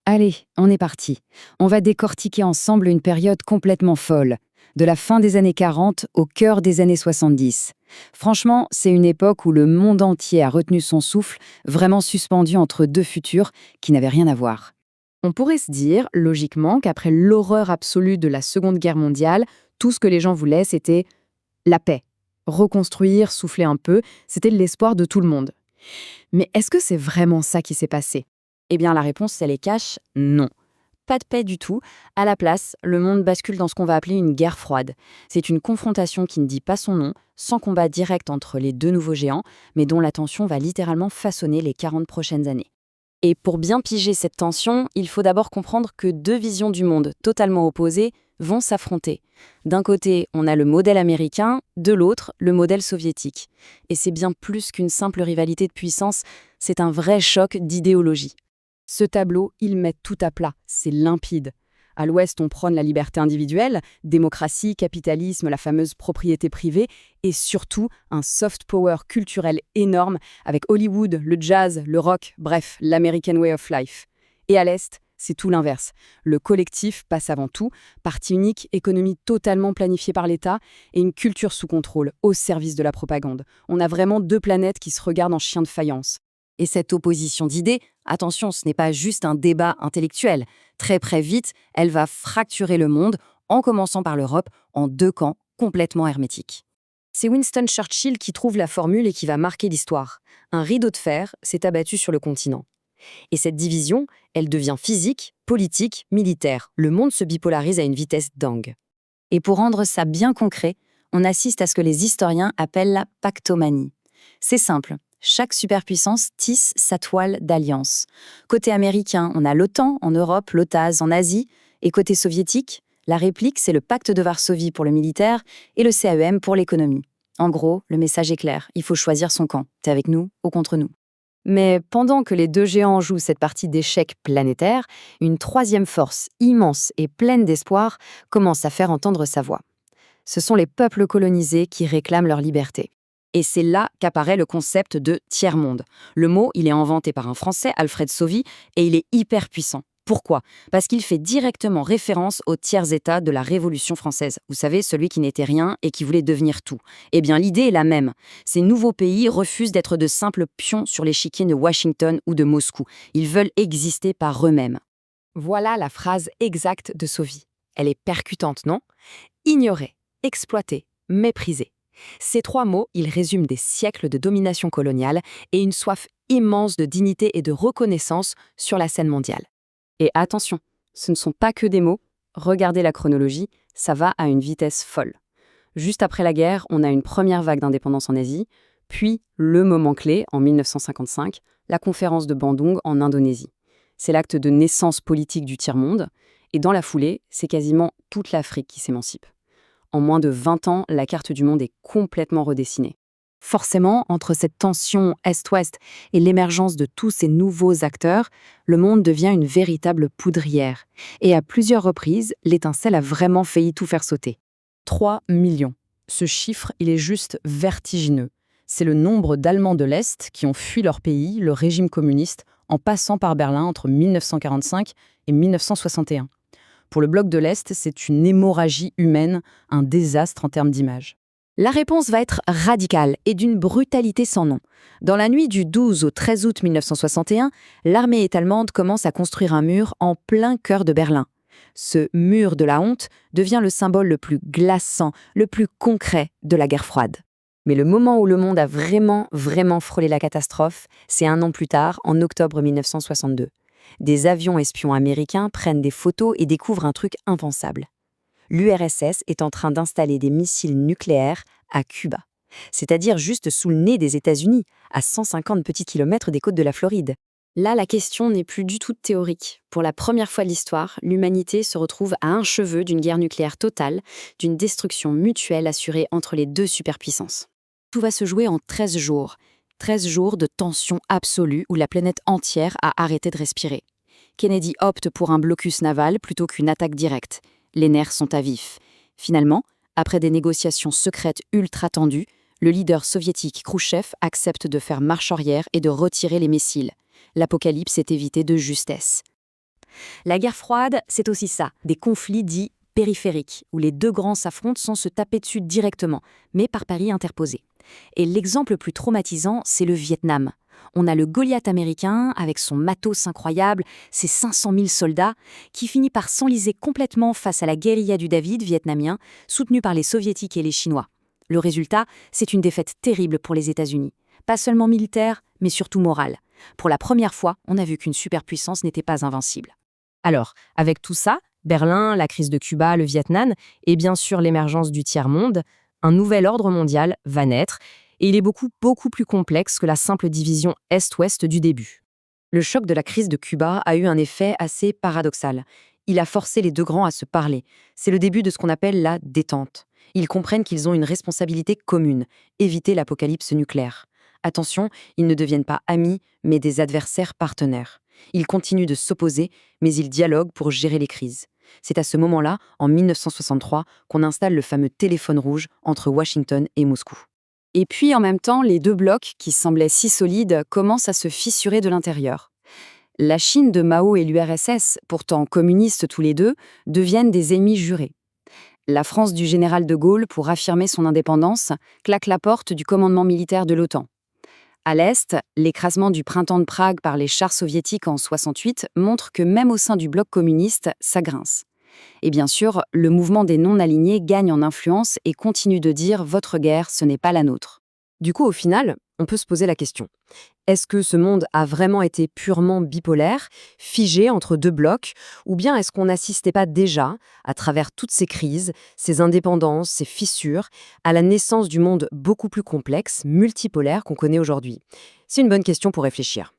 Allez, on est parti. On va décortiquer ensemble une période complètement folle, de la fin des années 40 au cœur des années 70. Franchement, c'est une époque où le monde entier a retenu son souffle, vraiment suspendu entre deux futurs qui n'avaient rien à voir. On pourrait se dire, logiquement, qu'après l'horreur absolue de la Seconde Guerre mondiale, tout ce que les gens voulaient, c'était la paix. Reconstruire, souffler un peu, c'était l'espoir de tout le monde. Mais est-ce que c'est vraiment ça qui s'est passé? Eh bien, la réponse, elle est cash, non. Pas de paix du tout. À la place, le monde bascule dans ce qu'on va appeler une guerre froide. C'est une confrontation qui ne dit pas son nom, sans combat direct entre les deux nouveaux géants, mais dont la tension va littéralement façonner les 40 prochaines années. Et pour bien piger cette tension, il faut d'abord comprendre que deux visions du monde totalement opposées vont s'affronter. D'un côté, on a le modèle américain, de l'autre, le modèle soviétique. Et c'est bien plus qu'une simple rivalité de puissance, c'est un vrai choc d'idéologie. Ce tableau, il met tout à plat, c'est limpide. À l'ouest, on prône la liberté individuelle, démocratie, capitalisme, la fameuse propriété privée, et surtout un soft power culturel énorme avec Hollywood, le jazz, le rock, bref, l'American way of life. Et à l'est, c'est tout l'inverse. Le collectif passe avant tout, parti unique, économie totalement planifiée par l'État et une culture sous contrôle, au service de la propagande. On a vraiment deux planètes qui se regardent en chien de faïence. Et cette opposition d'idées, attention, ce n'est pas juste un débat intellectuel. Très vite, elle va fracturer le monde, en commençant par l'Europe, en deux camps complètement hermétiques. C'est Winston Churchill qui trouve la formule et qui va marquer l'histoire. Un rideau de fer s'est abattu sur le continent. Et cette division, elle devient physique, politique, militaire. Le monde se bipolarise à une vitesse dingue. Et pour rendre ça bien concret, on assiste à ce que les historiens appellent la pactomanie. C'est simple. Chaque superpuissance tisse sa toile d'alliance. Côté américain, on a l'OTAN en Europe, l'OTAS en Asie. Et côté soviétique, la réplique, c'est le pacte de Varsovie pour le militaire et le CEM pour l'économie. En gros, le message est clair, il faut choisir son camp. T'es avec nous ou contre nous. Mais pendant que les deux géants jouent cette partie d'échecs planétaire, une troisième force immense et pleine d'espoir commence à faire entendre sa voix. Ce sont les peuples colonisés qui réclament leur liberté. Et c'est là qu'apparaît le concept de tiers-monde. Le mot, il est inventé par un Français, Alfred Sauvy, et il est hyper puissant. Pourquoi? Parce qu'il fait directement référence au tiers-État de la Révolution française. Vous savez, celui qui n'était rien et qui voulait devenir tout. Eh bien, l'idée est la même. Ces nouveaux pays refusent d'être de simples pions sur l'échiquier de Washington ou de Moscou. Ils veulent exister par eux-mêmes. Voilà la phrase exacte de Sauvy. Elle est percutante, non? Ignorer, exploiter, mépriser. Ces trois mots, ils résument des siècles de domination coloniale et une soif immense de dignité et de reconnaissance sur la scène mondiale. Et attention, ce ne sont pas que des mots. Regardez la chronologie, ça va à une vitesse folle. Juste après la guerre, on a une première vague d'indépendance en Asie, puis le moment clé, en 1955, la conférence de Bandung en Indonésie. C'est l'acte de naissance politique du tiers-monde, et dans la foulée, c'est quasiment toute l'Afrique qui s'émancipe. En moins de 20 ans, la carte du monde est complètement redessinée. Forcément, entre cette tension Est-Ouest et l'émergence de tous ces nouveaux acteurs, le monde devient une véritable poudrière. Et à plusieurs reprises, l'étincelle a vraiment failli tout faire sauter. 3 millions. Ce chiffre, il est juste vertigineux. C'est le nombre d'Allemands de l'Est qui ont fui leur pays, le régime communiste, en passant par Berlin entre 1945 et 1961. Pour le bloc de l'Est, c'est une hémorragie humaine, un désastre en termes d'image. La réponse va être radicale et d'une brutalité sans nom. Dans la nuit du 12 au 13 août 1961, l'armée allemande commence à construire un mur en plein cœur de Berlin. Ce mur de la honte devient le symbole le plus glaçant, le plus concret de la guerre froide. Mais le moment où le monde a vraiment frôlé la catastrophe, c'est un an plus tard, en octobre 1962. Des avions espions américains prennent des photos et découvrent un truc impensable. L'URSS est en train d'installer des missiles nucléaires à Cuba, c'est-à-dire juste sous le nez des États-Unis, à 150 petits kilomètres des côtes de la Floride. Là, la question n'est plus du tout théorique. Pour la première fois de l'histoire, l'humanité se retrouve à un cheveu d'une guerre nucléaire totale, d'une destruction mutuelle assurée entre les deux superpuissances. Tout va se jouer en 13 jours. 13 jours de tension absolue où la planète entière a arrêté de respirer. Kennedy opte pour un blocus naval plutôt qu'une attaque directe. Les nerfs sont à vif. Finalement, après des négociations secrètes ultra tendues, le leader soviétique Khrouchtchev accepte de faire marche arrière et de retirer les missiles. L'apocalypse est évitée de justesse. La guerre froide, c'est aussi ça, des conflits dits périphériques, où les deux grands s'affrontent sans se taper dessus directement, mais par paris interposés. Et l'exemple le plus traumatisant, c'est le Vietnam. On a le Goliath américain, avec son matos incroyable, ses 500 000 soldats, qui finit par s'enliser complètement face à la guérilla du David vietnamien, soutenue par les Soviétiques et les Chinois. Le résultat, c'est une défaite terrible pour les États-Unis. Pas seulement militaire, mais surtout morale. Pour la première fois, on a vu qu'une superpuissance n'était pas invincible. Alors, avec tout ça, Berlin, la crise de Cuba, le Vietnam et bien sûr l'émergence du tiers-monde, un nouvel ordre mondial va naître et il est beaucoup plus complexe que la simple division Est-Ouest du début. Le choc de la crise de Cuba a eu un effet assez paradoxal. Il a forcé les deux grands à se parler. C'est le début de ce qu'on appelle la détente. Ils comprennent qu'ils ont une responsabilité commune, éviter l'apocalypse nucléaire. Attention, ils ne deviennent pas amis, mais des adversaires partenaires. Ils continuent de s'opposer, mais ils dialoguent pour gérer les crises. C'est à ce moment-là, en 1963, qu'on installe le fameux téléphone rouge entre Washington et Moscou. Et puis en même temps, les deux blocs, qui semblaient si solides, commencent à se fissurer de l'intérieur. La Chine de Mao et l'URSS, pourtant communistes tous les deux, deviennent des ennemis jurés. La France du général de Gaulle, pour affirmer son indépendance, claque la porte du commandement militaire de l'OTAN. À l'Est, l'écrasement du printemps de Prague par les chars soviétiques en 68 montre que même au sein du bloc communiste, ça grince. Et bien sûr, le mouvement des non-alignés gagne en influence et continue de dire « votre guerre, ce n'est pas la nôtre ». Du coup, au final, on peut se poser la question. Est-ce que ce monde a vraiment été purement bipolaire, figé entre deux blocs, ou bien est-ce qu'on n'assistait pas déjà, à travers toutes ces crises, ces indépendances, ces fissures, à la naissance du monde beaucoup plus complexe, multipolaire qu'on connaît aujourd'hui? C'est une bonne question pour réfléchir.